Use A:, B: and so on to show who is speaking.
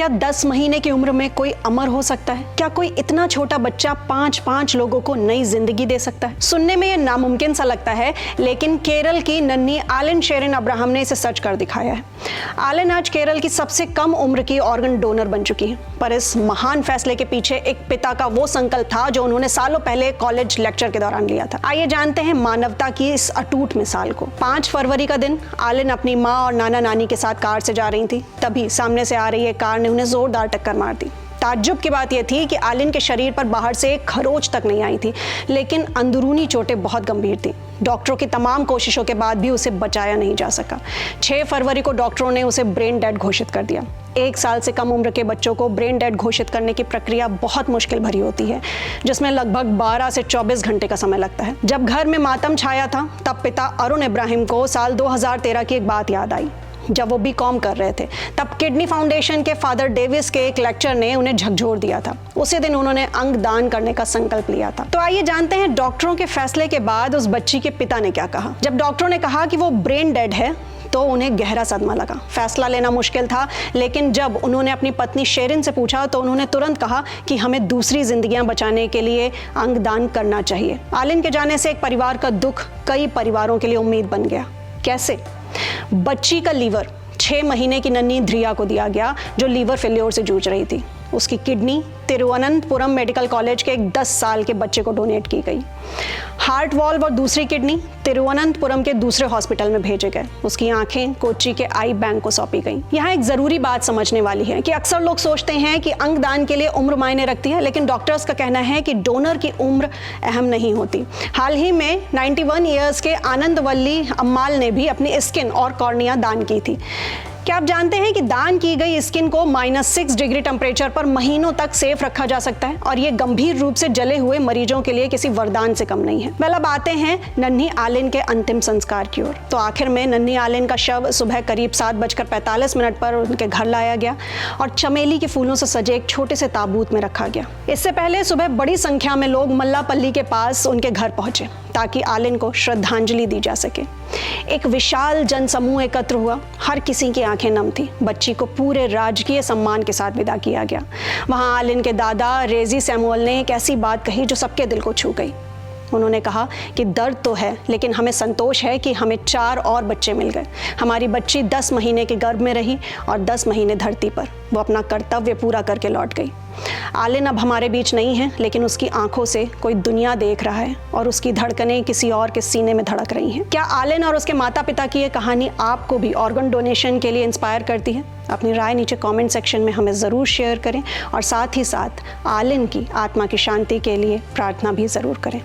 A: क्या 10 महीने की उम्र में कोई अमर हो सकता है? क्या कोई इतना छोटा बच्चा 5 लोगों को नई जिंदगी दे सकता है? सुनने में यह नामुमकिन सा लगता है, लेकिन केरल की नन्ही आलिन शेरिन अब्राहम ने इसे सच कर दिखाया है। आलिन आज केरल की सबसे कम उम्र की ऑर्गन डोनर बन चुकी है, पर इस महान फैसले के पीछे एक पिता का वो संकल्प था जो उन्होंने सालों पहले कॉलेज लेक्चर के दौरान लिया था। आइए जानते हैं मानवता की इस अटूट मिसाल को। 5 फरवरी का दिन आलिन अपनी माँ और नाना नानी के साथ कार से जा रही थी, तभी सामने से आ रही एक कार ने उन्हें जोरदार टक्कर मार दी। ताज्जुब की बात यह थी कि आलिन के शरीर पर बाहर से एक खरोच तक नहीं आई थी, लेकिन अंदरूनी चोटें बहुत गंभीर थी। डॉक्टरों की तमाम कोशिशों के बाद भी उसे बचाया नहीं जा सका। 6 फरवरी को डॉक्टरों ने उसे ब्रेन डेड घोषित कर दिया। 1 साल से कम उम्र के बच्चों को ब्रेन डेड घोषित करने की प्रक्रिया बहुत मुश्किल भरी होती है, जिसमें लगभग 12 से 24 घंटे का समय लगता है। जब घर में मातम छाया था, तब पिता अरुण इब्राहिम को साल 2013 की एक बात याद आई। जब वो बीकॉम कर रहे थे, तब किडनी फाउंडेशन के फादर डेविस के एक लेक्चर ने उन्हें झकझोर दिया था। उसी दिन उन्होंने अंग दान करने का संकल्प लिया था। तो आइए जानते हैं डॉक्टरों के फैसले के बाद उस बच्ची के पिता ने क्या कहा। जब डॉक्टरों ने कहा कि वो ब्रेन डेड है, तो उन्हें गहरा सदमा लगा। फैसला लेना मुश्किल था, लेकिन जब उन्होंने अपनी पत्नी शेरिन से पूछा तो उन्होंने तुरंत कहा कि हमें दूसरी जिंदगियां बचाने के लिए अंग दान करना चाहिए। आलिन के जाने से एक परिवार का दुख कई परिवारों के लिए उम्मीद बन गया। कैसे? बच्ची का लीवर 6 महीने की नन्ही ध्रिया को दिया गया, जो लीवर फेल्योर से जूझ रही थी। उसकी किडनी तिरुवनंतपुरम मेडिकल कॉलेज के एक 10 साल के बच्चे को डोनेट की गई। हार्ट वॉल्व और दूसरी किडनी तिरुवनंतपुरम के दूसरे हॉस्पिटल में भेजे गए। उसकी आंखें कोच्चि के आई बैंक को सौंपी गईं। यहाँ एक जरूरी बात समझने वाली है कि अक्सर लोग सोचते हैं कि अंग दान के लिए उम्र मायने रखती है, लेकिन डॉक्टर्स का कहना है कि डोनर की उम्र अहम नहीं होती। हाल ही में 91 ईयर्स के आनंदवल्ली अम्माल ने भी अपनी स्किन और कॉर्निया दान की थी। क्या आप जानते हैं कि दान की गई स्किन को -6 डिग्री टेम्परेचर पर महीनों तक सेफ रखा जा सकता है, और ये गंभीर रूप से जले हुए मरीजों के लिए किसी वरदान से कम नहीं है। वेल, अब आते हैं नन्ही आलिन के अंतिम संस्कार की ओर। तो आखिर में नन्ही आलिन का शव सुबह करीब 7:45 पर उनके घर लाया गया और चमेली के फूलों से सजे एक छोटे से ताबूत में रखा गया। इससे पहले सुबह बड़ी संख्या में लोग मल्लापल्ली के पास उनके घर पहुंचे, ताकि आलिन को श्रद्धांजलि दी जा सके। एक विशाल जनसमूह एकत्र हुआ, हर किसी की आंखें नम थी। बच्ची को पूरे राजकीय सम्मान के साथ विदा किया गया। वहां आलिन के दादा रेजी सैमुअल ने एक ऐसी बात कही जो सबके दिल को छू गई। उन्होंने कहा कि दर्द तो है, लेकिन हमें संतोष है कि हमें 4 और बच्चे मिल गए। हमारी बच्ची 10 महीने के गर्भ में रही और 10 महीने धरती पर। वो अपना कर्तव्य पूरा करके लौट गई। आलिन अब हमारे बीच नहीं है, लेकिन उसकी आंखों से कोई दुनिया देख रहा है और उसकी धड़कनें किसी और के सीने में धड़क रही हैं। क्या आलिन और उसके माता पिता की ये कहानी आपको भी ऑर्गन डोनेशन के लिए इंस्पायर करती है? अपनी राय नीचे कमेंट सेक्शन में हमें ज़रूर शेयर करें, और साथ ही साथ आलिन की आत्मा की शांति के लिए प्रार्थना भी ज़रूर करें।